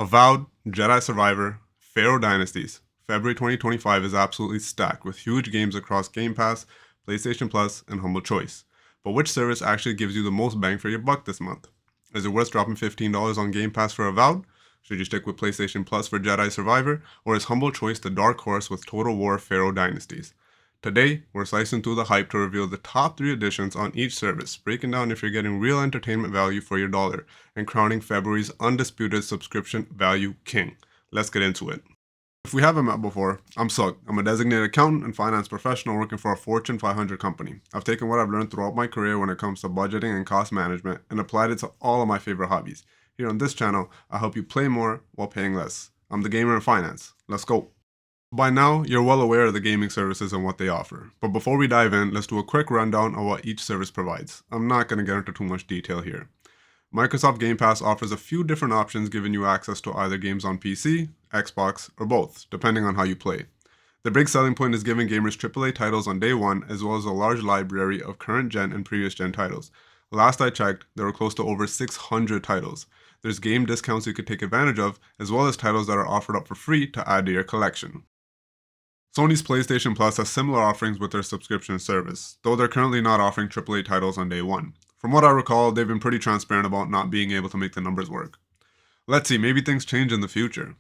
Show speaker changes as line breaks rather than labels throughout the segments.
Avowed, Jedi Survivor, Pharaoh Dynasties. February 2025 is absolutely stacked with huge games across Game Pass, PlayStation Plus, and Humble Choice. But which service actually gives you the most bang for your buck this month? Is it worth dropping $15 on Game Pass for Avowed? Should you stick with PlayStation Plus for Jedi Survivor? Or is Humble Choice the dark horse with Total War Pharaoh Dynasties? Today, we're slicing through the hype to reveal the top 3 additions on each service, breaking down if you're getting real entertainment value for your dollar, and crowning February's undisputed subscription value king. Let's get into it. If we haven't met before, I'm Sug. I'm a designated accountant and finance professional working for a Fortune 500 company. I've taken what I've learned throughout my career when it comes to budgeting and cost management and applied it to all of my favorite hobbies. Here on this channel, I help you play more while paying less. I'm the gamer in finance. Let's go. By now, you're well aware of the gaming services and what they offer. But before we dive in, let's do a quick rundown of what each service provides. I'm not going to get into too much detail here. Microsoft Game Pass offers a few different options giving you access to either games on PC, Xbox, or both, depending on how you play. The big selling point is giving gamers AAA titles on day one, as well as a large library of current gen and previous gen titles. Last I checked, there were close to over 600 titles. There's game discounts you could take advantage of, as well as titles that are offered up for free to add to your collection. Sony's PlayStation Plus has similar offerings with their subscription service, though they're currently not offering AAA titles on day one. From what I recall, they've been pretty transparent about not being able to make the numbers work. Let's see, maybe things change in the future.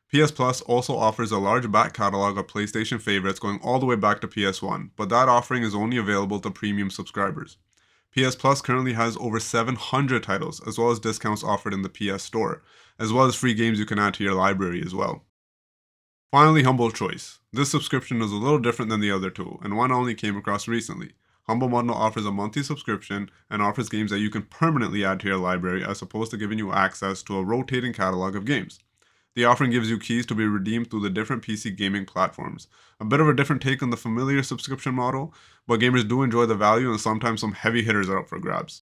PS Plus also offers a large back catalog of PlayStation favorites going all the way back to PS1, but that offering is only available to premium subscribers. PS Plus currently has over 700 titles, as well as discounts offered in the PS Store, as well as free games you can add to your library as well. Finally, Humble Choice. This subscription is a little different than the other two, and one I only came across recently. Humble Bundle offers a monthly subscription and offers games that you can permanently add to your library as opposed to giving you access to a rotating catalog of games. The offering gives you keys to be redeemed through the different PC gaming platforms. A bit of a different take on the familiar subscription model, but gamers do enjoy the value and sometimes some heavy hitters are up for grabs.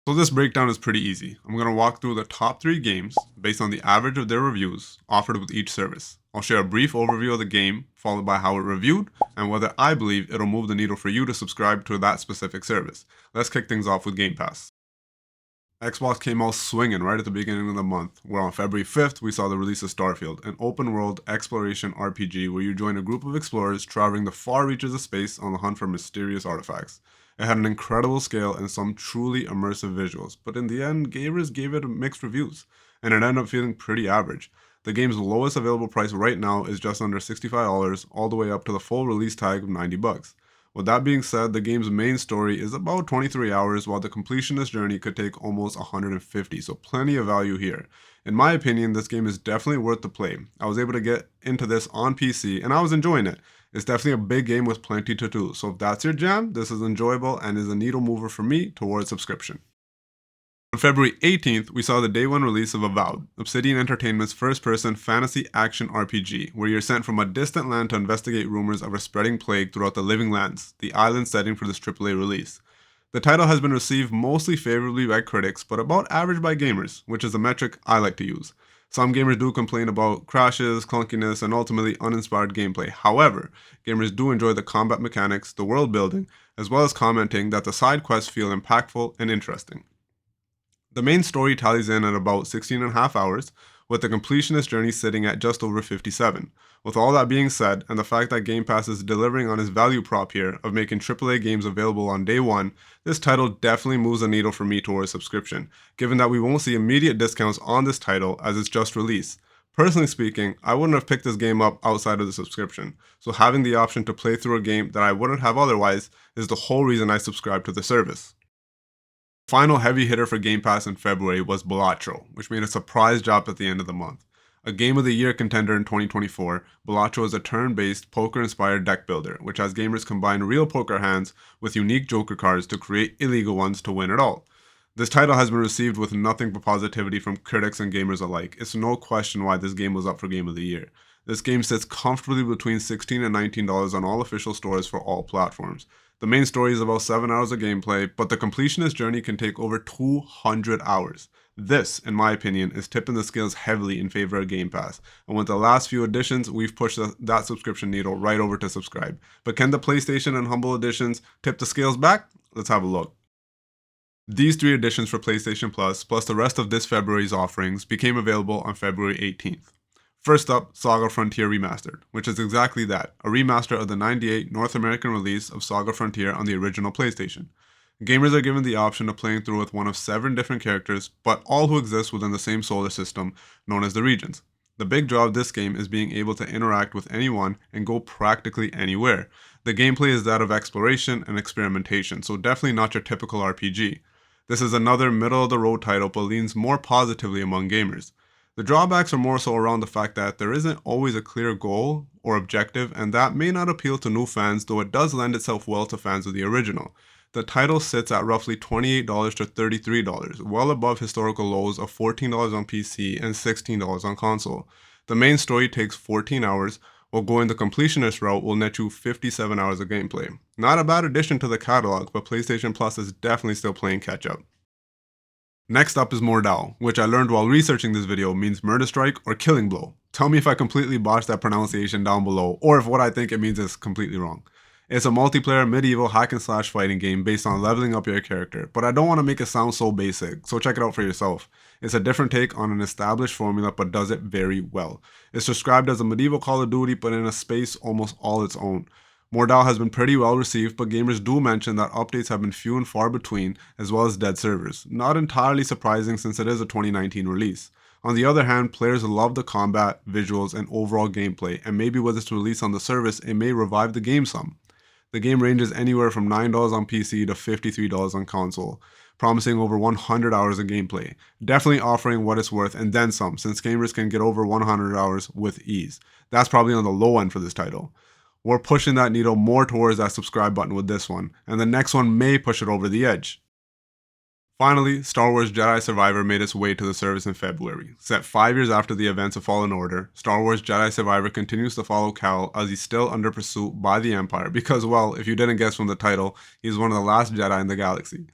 So this breakdown is pretty easy. I'm going to walk through the top 3 games based on the average of their reviews offered with each service. I'll share a brief overview of the game, followed by how it reviewed, and whether I believe it'll move the needle for you to subscribe to that specific service. Let's kick things off with Game Pass. Xbox came out swinging right at the beginning of the month, where on February 5th we saw the release of Starfield, an open-world exploration RPG where you join a group of explorers traveling the far reaches of space on the hunt for mysterious artifacts. It had an incredible scale and some truly immersive visuals, but in the end, gamers gave it mixed reviews, and it ended up feeling pretty average. The game's lowest available price right now is just under $65, all the way up to the full release tag of $90. With that being said, the game's main story is about 23 hours, while the completionist journey could take almost 150, so plenty of value here. In my opinion, this game is definitely worth the play. I was able to get into this on PC, and I was enjoying it. It's definitely a big game with plenty to do, so if that's your jam, this is enjoyable and is a needle mover for me towards subscription. On February 18th, we saw the day one release of Avowed, Obsidian Entertainment's first-person fantasy action RPG, where you're sent from a distant land to investigate rumors of a spreading plague throughout the Living Lands, the island setting for this AAA release. The title has been received mostly favorably by critics, but about average by gamers, which is a metric I like to use. Some gamers do complain about crashes, clunkiness, and ultimately uninspired gameplay. However, gamers do enjoy the combat mechanics, the world building, as well as commenting that the side quests feel impactful and interesting. The main story tallies in at about 16.5 hours, with the completionist journey sitting at just over 57. With all that being said, and the fact that Game Pass is delivering on its value prop here of making AAA games available on day one, this title definitely moves the needle for me towards subscription, given that we won't see immediate discounts on this title as it's just released. Personally speaking, I wouldn't have picked this game up outside of the subscription, so having the option to play through a game that I wouldn't have otherwise is the whole reason I subscribe to the service. Final heavy hitter for Game Pass in February was Balatro, which made a surprise drop at the end of the month. A Game of the Year contender in 2024, Balatro is a turn-based, poker-inspired deck builder, which has gamers combine real poker hands with unique joker cards to create illegal ones to win it all. This title has been received with nothing but positivity from critics and gamers alike. It's no question why this game was up for Game of the Year. This game sits comfortably between $16 and $19 on all official stores for all platforms. The main story is about 7 hours of gameplay, but the completionist journey can take over 200 hours. This, in my opinion, is tipping the scales heavily in favor of Game Pass, and with the last few additions, we've pushed that subscription needle right over to subscribe. But can the PlayStation and Humble editions tip the scales back? Let's have a look. These 3 additions for PlayStation Plus, plus the rest of this February's offerings, became available on February 18th. First up, Saga Frontier Remastered, which is exactly that, a remaster of the '98 North American release of Saga Frontier on the original PlayStation. Gamers are given the option of playing through with one of 7 different characters, but all who exist within the same solar system, known as the regions. The big draw of this game is being able to interact with anyone and go practically anywhere. The gameplay is that of exploration and experimentation, so definitely not your typical RPG. This is another middle-of-the-road title but leans more positively among gamers. The drawbacks are more so around the fact that there isn't always a clear goal or objective, and that may not appeal to new fans, though it does lend itself well to fans of the original. The title sits at roughly $28 to $33, well above historical lows of $14 on PC and $16 on console. The main story takes 14 hours, while going the completionist route will net you 57 hours of gameplay. Not a bad addition to the catalog, but PlayStation Plus is definitely still playing catch up. Next up is Mordau, which I learned while researching this video means murder strike or killing blow. Tell me if I completely botched that pronunciation down below, or if what I think it means is completely wrong. It's a multiplayer medieval hack and slash fighting game based on leveling up your character, but I don't want to make it sound so basic, so check it out for yourself. It's a different take on an established formula but does it very well. It's described as a medieval Call of Duty but in a space almost all its own. Mordau has been pretty well received, but gamers do mention that updates have been few and far between, as well as dead servers. Not entirely surprising since it is a 2019 release. On the other hand, players love the combat, visuals, and overall gameplay, and maybe with its release on the service, it may revive the game some. The game ranges anywhere from $9 on PC to $53 on console, promising over 100 hours of gameplay. Definitely offering what it's worth and then some, since gamers can get over 100 hours with ease. That's probably on the low end for this title. We're pushing that needle more towards that subscribe button with this one, and the next one may push it over the edge. Finally, Star Wars Jedi Survivor made its way to the service in February. Set 5 years after the events of Fallen Order, Star Wars Jedi Survivor continues to follow Cal as he's still under pursuit by the Empire because, well, if you didn't guess from the title, he's one of the last Jedi in the galaxy.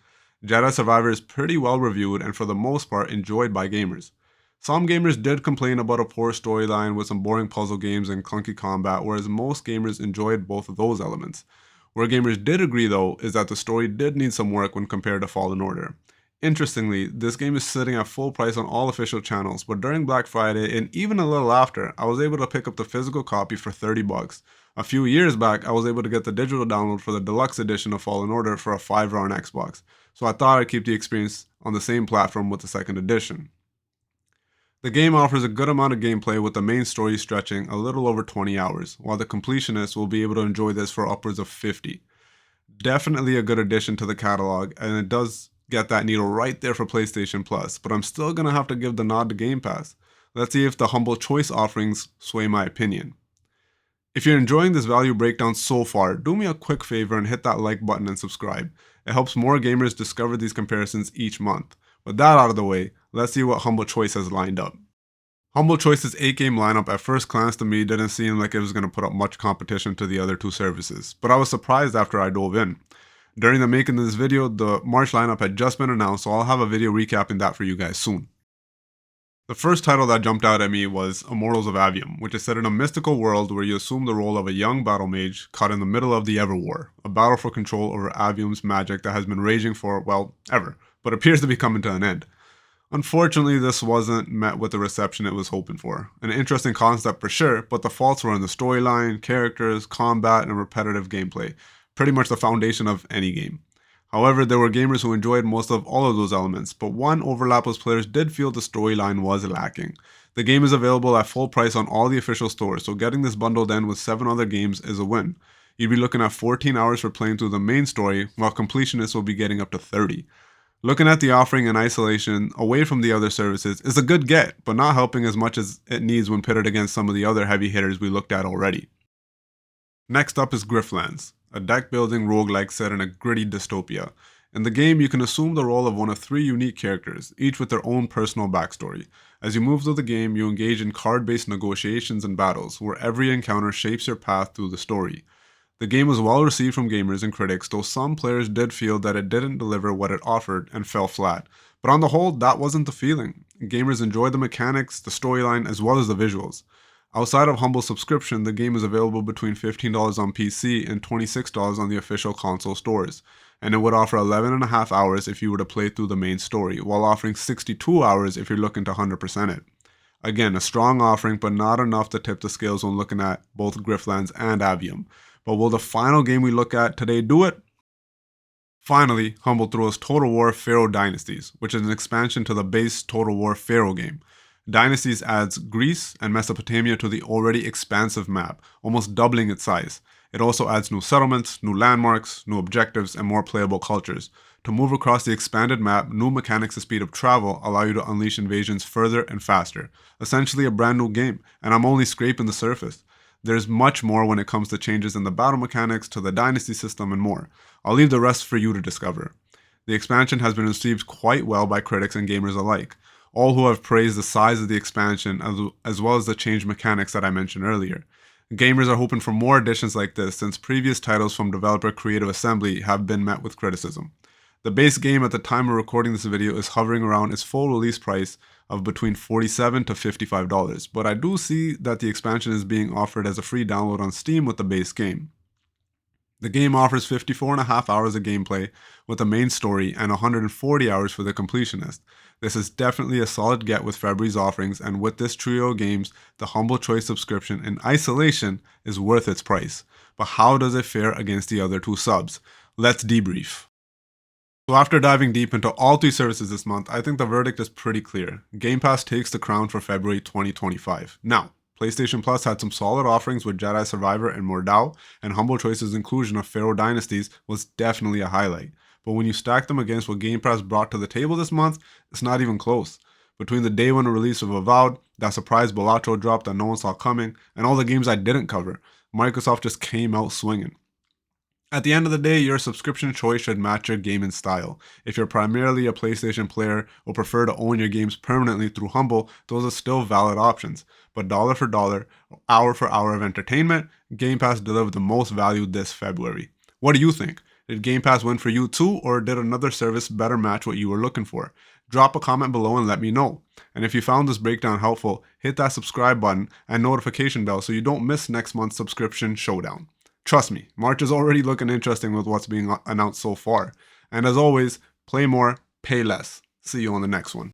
Jedi Survivor is pretty well reviewed and for the most part enjoyed by gamers. Some gamers did complain about a poor storyline with some boring puzzle games and clunky combat, whereas most gamers enjoyed both of those elements. Where gamers did agree though is that the story did need some work when compared to Fallen Order. Interestingly, this game is sitting at full price on all official channels, but during Black Friday and even a little after, I was able to pick up the physical copy for $30. A few years back, I was able to get the digital download for the deluxe edition of Fallen Order for a $5 on Xbox, so I thought I'd keep the experience on the same platform with the second edition. The game offers a good amount of gameplay with the main story stretching a little over 20 hours, while the completionists will be able to enjoy this for upwards of 50. Definitely a good addition to the catalog, and it does get that needle right there for PlayStation Plus, but I'm still going to have to give the nod to Game Pass. Let's see if the humble choice offerings sway my opinion. If you're enjoying this value breakdown so far, do me a quick favor and hit that like button and subscribe. It helps more gamers discover these comparisons each month. With that out of the way, let's see what Humble Choice has lined up. Humble Choice's 8-game lineup at first glance to me didn't seem like it was going to put up much competition to the other two services, but I was surprised after I dove in. During the making of this video, the March lineup had just been announced, so I'll have a video recapping that for you guys soon. The first title that jumped out at me was Immortals of Avium, which is set in a mystical world where you assume the role of a young battle mage caught in the middle of the Everwar, a battle for control over Avium's magic that has been raging for, well, ever, but appears to be coming to an end. Unfortunately, this wasn't met with the reception it was hoping for. An interesting concept for sure, but the faults were in the storyline, characters, combat, and repetitive gameplay, pretty much the foundation of any game. However, there were gamers who enjoyed most of all of those elements, but one overlap was players did feel the storyline was lacking. The game is available at full price on all the official stores, so getting this bundled in with 7 other games is a win. You'd be looking at 14 hours for playing through the main story, while completionists will be getting up to 30. Looking at the offering in isolation, away from the other services, is a good get, but not helping as much as it needs when pitted against some of the other heavy hitters we looked at already. Next up is Griftlands, a deck-building roguelike set in a gritty dystopia. In the game, you can assume the role of one of 3 unique characters, each with their own personal backstory. As you move through the game, you engage in card-based negotiations and battles, where every encounter shapes your path through the story. The game was well received from gamers and critics, though some players did feel that it didn't deliver what it offered and fell flat. But on the whole, that wasn't the feeling. Gamers enjoyed the mechanics, the storyline, as well as the visuals. Outside of humble subscription, the game is available between $15 on PC and $26 on the official console stores. and it would offer 11.5 hours if you were to play through the main story, while offering 62 hours if you're looking to 100% it. Again, a strong offering, but not enough to tip the scales when looking at both Griftlands and Avium. But will the final game we look at today do it? Finally, Humble throws Total War Pharaoh Dynasties, which is an expansion to the base Total War Pharaoh game. Dynasties adds Greece and Mesopotamia to the already expansive map, almost doubling its size. It also adds new settlements, new landmarks, new objectives, and more playable cultures. To move across the expanded map, new mechanics of speed of travel allow you to unleash invasions further and faster. Essentially a brand new game, and I'm only scraping the surface. There's much more when it comes to changes in the battle mechanics, to the dynasty system, and more. I'll leave the rest for you to discover. The expansion has been received quite well by critics and gamers alike, all who have praised the size of the expansion as well as the changed mechanics that I mentioned earlier. Gamers are hoping for more additions like this since previous titles from developer Creative Assembly have been met with criticism. The base game at the time of recording this video is hovering around its full release price of between $47 to $55, but I do see that the expansion is being offered as a free download on Steam with the base game. The game offers 54.5 hours of gameplay with the main story and 140 hours for the completionist. This is definitely a solid get with February's offerings, and with this trio of games, the Humble Choice subscription in isolation is worth its price. But how does it fare against the other two subs? Let's debrief. So after diving deep into all three services this month, I think the verdict is pretty clear. Game Pass takes the crown for February 2025. Now, PlayStation Plus had some solid offerings with Jedi Survivor and Mordau, and Humble Choice's inclusion of Pharaoh Dynasties was definitely a highlight. But when you stack them against what Game Pass brought to the table this month, it's not even close. Between the day one release of Avowed, that surprise Balatro drop that no one saw coming, and all the games I didn't cover, Microsoft just came out swinging. At the end of the day, your subscription choice should match your gaming style. If you're primarily a PlayStation player or prefer to own your games permanently through Humble, those are still valid options. But dollar for dollar, hour for hour of entertainment, Game Pass delivered the most value this February. What do you think? Did Game Pass win for you too, or did another service better match what you were looking for? Drop a comment below and let me know. And if you found this breakdown helpful, hit that subscribe button and notification bell so you don't miss next month's Subscription Showdown. Trust me, March is already looking interesting with what's being announced so far. And as always, play more, pay less. See you on the next one.